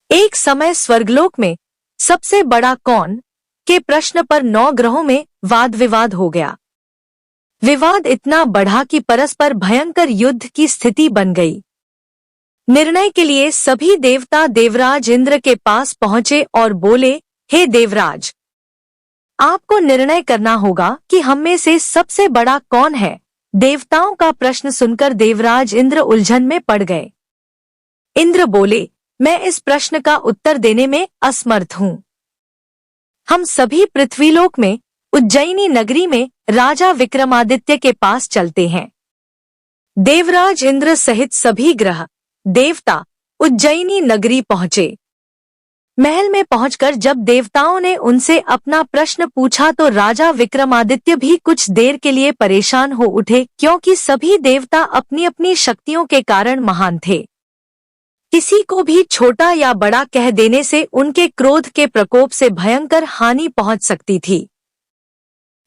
एक समय स्वर्गलोक में सबसे बड़ा कौन के प्रश्न पर 9 ग्रहों में वाद विवाद हो गया। विवाद इतना बढ़ा कि परस्पर भयंकर युद्ध की स्थिति बन गई। निर्णय के लिए सभी देवता देवराज इंद्र के पास पहुंचे और बोले, हे देवराज, आपको निर्णय करना होगा कि हम में से सबसे बड़ा कौन है। देवताओं का प्रश्न सुनकर देवराज इंद्र उलझन में पड़ गए। इंद्र बोले, मैं इस प्रश्न का उत्तर देने में असमर्थ हूँ। हम सभी पृथ्वीलोक में उज्जैनी नगरी में राजा विक्रमादित्य के पास चलते हैं। देवराज इंद्र सहित सभी ग्रह देवता उज्जैनी नगरी पहुंचे। महल में पहुंचकर जब देवताओं ने उनसे अपना प्रश्न पूछा तो राजा विक्रमादित्य भी कुछ देर के लिए परेशान हो उठे, क्योंकि सभी देवता अपनी अपनी शक्तियों के कारण महान थे। किसी को भी छोटा या बड़ा कह देने से उनके क्रोध के प्रकोप से भयंकर हानि पहुंच सकती थी।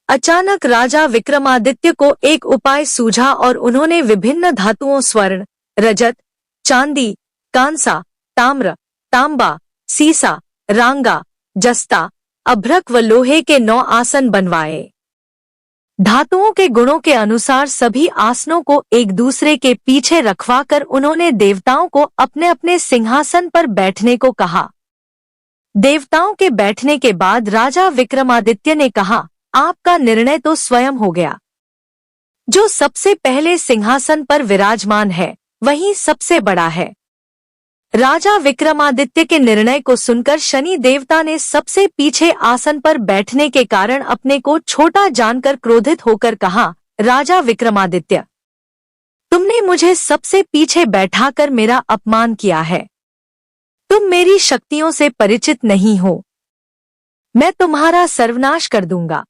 अचानक राजा विक्रमादित्य को एक उपाय सूझा और उन्होंने विभिन्न धातुओं स्वर्ण, रजत, चांदी, कांसा, ताम्र, तांबा, सीसा, रांगा, जस्ता, अभ्रक व लोहे के 9 आसन बनवाए। धातुओं के गुणों के अनुसार सभी आसनों को एक दूसरे के पीछे रखवाकर उन्होंने देवताओं को अपने अपने सिंहासन पर बैठने को कहा। देवताओं के बैठने के बाद राजा विक्रमादित्य ने कहा, आपका निर्णय तो स्वयं हो गया। जो सबसे पहले सिंहासन पर विराजमान है वही सबसे बड़ा है। राजा विक्रमादित्य के निर्णय को सुनकर शनि देवता ने सबसे पीछे आसन पर बैठने के कारण अपने को छोटा जानकर क्रोधित होकर कहा, राजा विक्रमादित्य, तुमने मुझे सबसे पीछे बैठाकर मेरा अपमान किया है। तुम मेरी शक्तियों से परिचित नहीं हो। मैं तुम्हारा सर्वनाश कर दूंगा।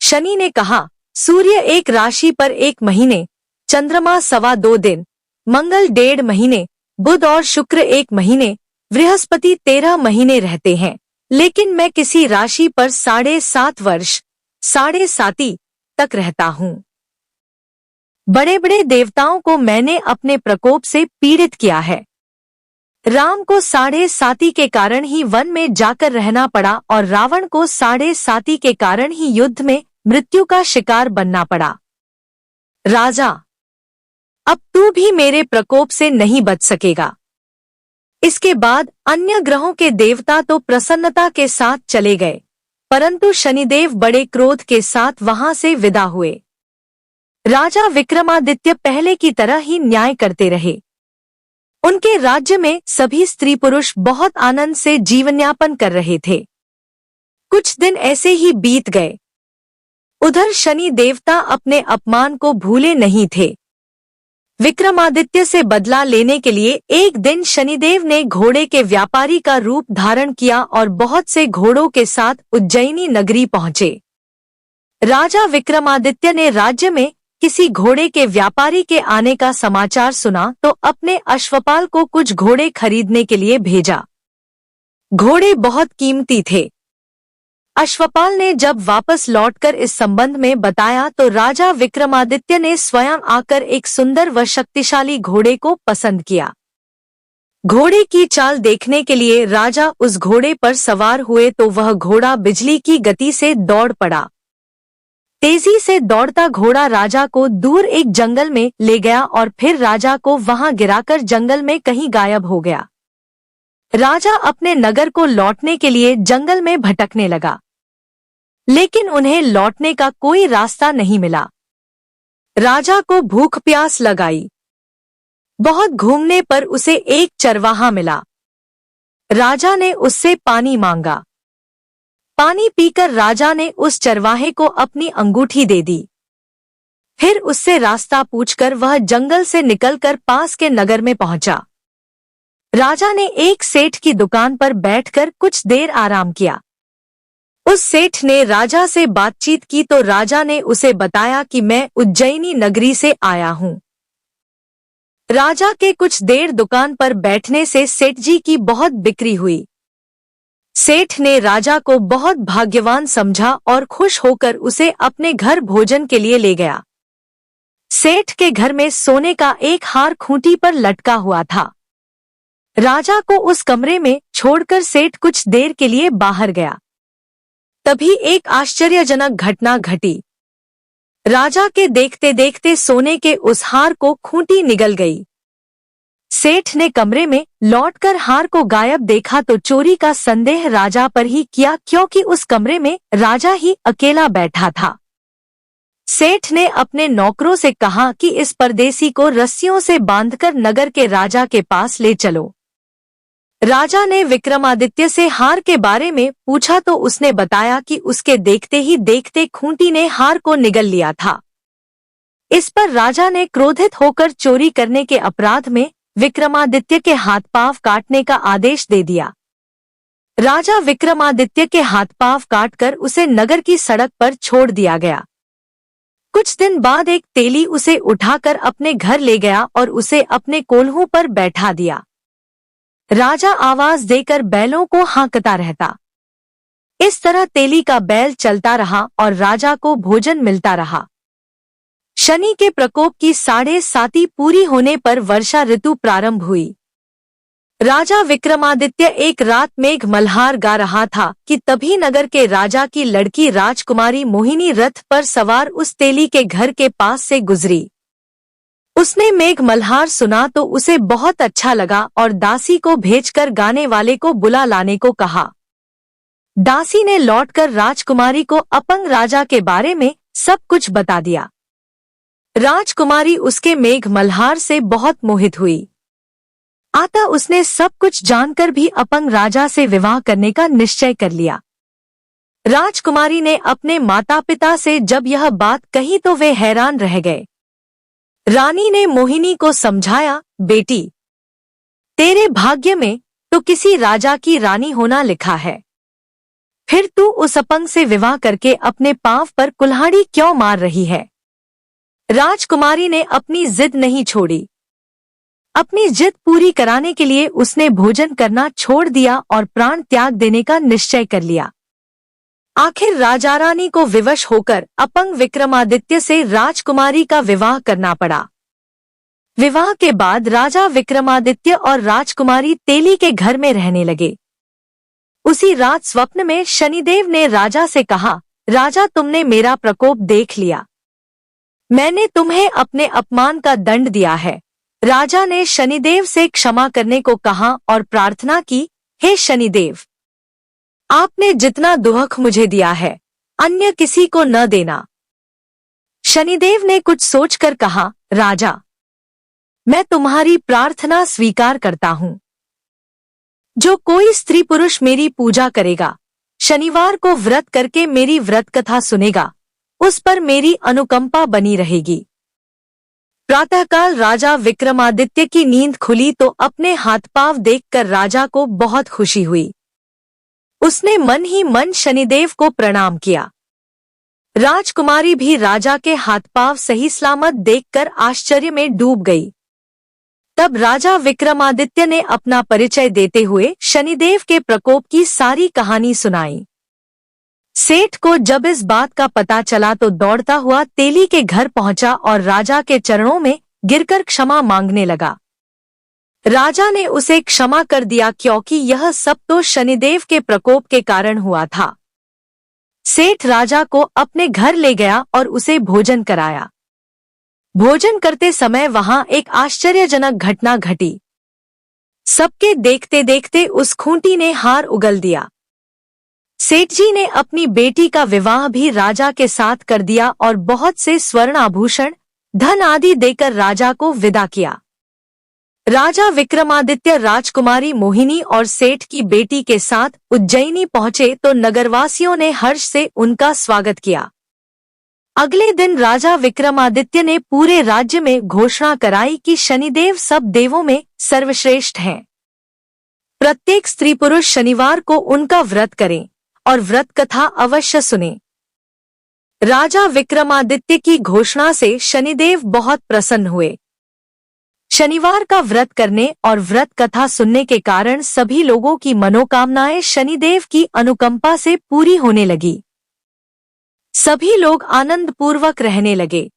शनि ने कहा, सूर्य एक राशि पर 1 महीने, चंद्रमा 2.25 दिन, मंगल 1.5 महीने, बुध और शुक्र 1 महीने, बृहस्पति 13 महीने रहते हैं, लेकिन मैं किसी राशि पर 7.5 वर्ष 7.5 तक रहता हूँ। बड़े बड़े देवताओं को मैंने अपने प्रकोप से पीड़ित किया है। राम को 7.5 के कारण ही वन में जाकर रहना पड़ा और रावण को 7.5 के कारण ही युद्ध में मृत्यु का शिकार बनना पड़ा। राजा, अब तू भी मेरे प्रकोप से नहीं बच सकेगा। इसके बाद अन्य ग्रहों के देवता तो प्रसन्नता के साथ चले गए, परंतु शनिदेव बड़े क्रोध के साथ वहां से विदा हुए। राजा विक्रमादित्य पहले की तरह ही न्याय करते रहे। उनके राज्य में सभी स्त्री पुरुष बहुत आनंद से जीवनयापन कर रहे थे। कुछ दिन ऐसे ही बीत गए। उधर शनि देवता अपने अपमान को भूले नहीं थे। विक्रमादित्य से बदला लेने के लिए एक दिन शनिदेव ने घोड़े के व्यापारी का रूप धारण किया और बहुत से घोड़ों के साथ उज्जैनी नगरी पहुंचे। राजा विक्रमादित्य ने राज्य में किसी घोड़े के व्यापारी के आने का समाचार सुना तो अपने अश्वपाल को कुछ घोड़े खरीदने के लिए भेजा। घोड़े बहुत कीमती थे। अश्वपाल ने जब वापस लौटकर इस संबंध में बताया तो राजा विक्रमादित्य ने स्वयं आकर एक सुंदर व शक्तिशाली घोड़े को पसंद किया। घोड़े की चाल देखने के लिए राजा उस घोड़े पर सवार हुए तो वह घोड़ा बिजली की गति से दौड़ पड़ा। तेजी से दौड़ता घोड़ा राजा को दूर एक जंगल में ले गया और फिर राजा को वहां गिराकर जंगल में कहीं गायब हो गया। राजा अपने नगर को लौटने के लिए जंगल में भटकने लगा, लेकिन उन्हें लौटने का कोई रास्ता नहीं मिला। राजा को भूख प्यास लगाई। बहुत घूमने पर उसे एक चरवाहा मिला। राजा ने उससे पानी मांगा। पानी पीकर राजा ने उस चरवाहे को अपनी अंगूठी दे दी। फिर उससे रास्ता पूछकर वह जंगल से निकलकर पास के नगर में पहुंचा। राजा ने एक सेठ की दुकान पर बैठकर कुछ देर आराम किया। उस सेठ ने राजा से बातचीत की तो राजा ने उसे बताया कि मैं उज्जैनी नगरी से आया हूँ। राजा के कुछ देर दुकान पर बैठने से सेठ जी की बहुत बिक्री हुई। सेठ ने राजा को बहुत भाग्यवान समझा और खुश होकर उसे अपने घर भोजन के लिए ले गया। सेठ के घर में सोने का एक हार खूंटी पर लटका हुआ था। राजा को उस कमरे में छोड़कर सेठ कुछ देर के लिए बाहर गया। तभी एक आश्चर्यजनक घटना घटी। राजा के देखते देखते सोने के उस हार को खूंटी निगल गई। सेठ ने कमरे में लौटकर हार को गायब देखा तो चोरी का संदेह राजा पर ही किया, क्योंकि उस कमरे में राजा ही अकेला बैठा था। सेठ ने अपने नौकरों से कहा कि इस परदेसी को रस्सियों से बांधकर नगर के राजा के पास ले चलो। राजा ने विक्रमादित्य से हार के बारे में पूछा तो उसने बताया कि उसके देखते ही देखते खूंटी ने हार को निगल लिया था। इस पर राजा ने क्रोधित होकर चोरी करने के अपराध में विक्रमादित्य के हाथ पांव काटने का आदेश दे दिया। राजा विक्रमादित्य के हाथ पांव काटकर उसे नगर की सड़क पर छोड़ दिया गया। कुछ दिन बाद एक तेली उसे उठाकर अपने घर ले गया और उसे अपने कोल्हू पर बैठा दिया। राजा आवाज देकर बैलों को हाँकता रहता। इस तरह तेली का बैल चलता रहा और राजा को भोजन मिलता रहा। शनि के प्रकोप की 7.5 पूरी होने पर वर्षा ऋतु प्रारंभ हुई। राजा विक्रमादित्य एक रात मेघ मल्हार गा रहा था कि तभी नगर के राजा की लड़की राजकुमारी मोहिनी रथ पर सवार उस तेली के घर के पास से गुजरी। उसने मेघ मल्हार सुना तो उसे बहुत अच्छा लगा और दासी को भेजकर गाने वाले को बुला लाने को कहा। दासी ने लौटकर राजकुमारी को अपंग राजा के बारे में सब कुछ बता दिया। राजकुमारी उसके मेघ मल्हार से बहुत मोहित हुई। अतः उसने सब कुछ जानकर भी अपंग राजा से विवाह करने का निश्चय कर लिया। राजकुमारी ने अपने माता पिता से जब यह बात कही तो वे हैरान रह गए। रानी ने मोहिनी को समझाया, बेटी, तेरे भाग्य में तो किसी राजा की रानी होना लिखा है, फिर तू उस अपंग से विवाह करके अपने पांव पर कुल्हाड़ी क्यों मार रही है। राजकुमारी ने अपनी जिद नहीं छोड़ी। अपनी जिद पूरी कराने के लिए उसने भोजन करना छोड़ दिया और प्राण त्याग देने का निश्चय कर लिया। आखिर राजा रानी को विवश होकर अपंग विक्रमादित्य से राजकुमारी का विवाह करना पड़ा। विवाह के बाद राजा विक्रमादित्य और राजकुमारी तेली के घर में रहने लगे। उसी रात स्वप्न में शनिदेव ने राजा से कहा, राजा, तुमने मेरा प्रकोप देख लिया। मैंने तुम्हें अपने अपमान का दंड दिया है। राजा ने शनिदेव से क्षमा करने को कहा और प्रार्थना की, हे शनिदेव, आपने जितना दुख मुझे दिया है अन्य किसी को न देना। शनिदेव ने कुछ सोचकर कहा, राजा, मैं तुम्हारी प्रार्थना स्वीकार करता हूँ। जो कोई स्त्री पुरुष मेरी पूजा करेगा, शनिवार को व्रत करके मेरी व्रत कथा सुनेगा, उस पर मेरी अनुकंपा बनी रहेगी। प्रातःकाल राजा विक्रमादित्य की नींद खुली तो अपने हाथ पांव देखकर राजा को बहुत खुशी हुई। उसने मन ही मन शनिदेव को प्रणाम किया। राजकुमारी भी राजा के हाथ पांव सही सलामत देखकर आश्चर्य में डूब गई। तब राजा विक्रमादित्य ने अपना परिचय देते हुए शनिदेव के प्रकोप की सारी कहानी सुनाई। सेठ को जब इस बात का पता चला तो दौड़ता हुआ तेली के घर पहुंचा और राजा के चरणों में गिरकर क्षमा मांगने लगा। राजा ने उसे क्षमा कर दिया क्योंकि यह सब तो शनिदेव के प्रकोप के कारण हुआ था। सेठ राजा को अपने घर ले गया और उसे भोजन कराया। भोजन करते समय वहां एक आश्चर्यजनक घटना घटी। सबके देखते देखते उस खूंटी ने हार उगल दिया। सेठ जी ने अपनी बेटी का विवाह भी राजा के साथ कर दिया और बहुत से स्वर्ण आभूषण, धन आदि देकर राजा को विदा किया। राजा विक्रमादित्य राजकुमारी मोहिनी और सेठ की बेटी के साथ उज्जैनी पहुंचे तो नगरवासियों ने हर्ष से उनका स्वागत किया। अगले दिन राजा विक्रमादित्य ने पूरे राज्य में घोषणा कराई कि शनिदेव सब देवों में सर्वश्रेष्ठ हैं। प्रत्येक स्त्री पुरुष शनिवार को उनका व्रत करें और व्रत कथा अवश्य सुने। राजा विक्रमादित्य की घोषणा से शनिदेव बहुत प्रसन्न हुए। शनिवार का व्रत करने और व्रत कथा सुनने के कारण सभी लोगों की मनोकामनाएं शनिदेव की अनुकंपा से पूरी होने लगी। सभी लोग आनंद पूर्वक रहने लगे।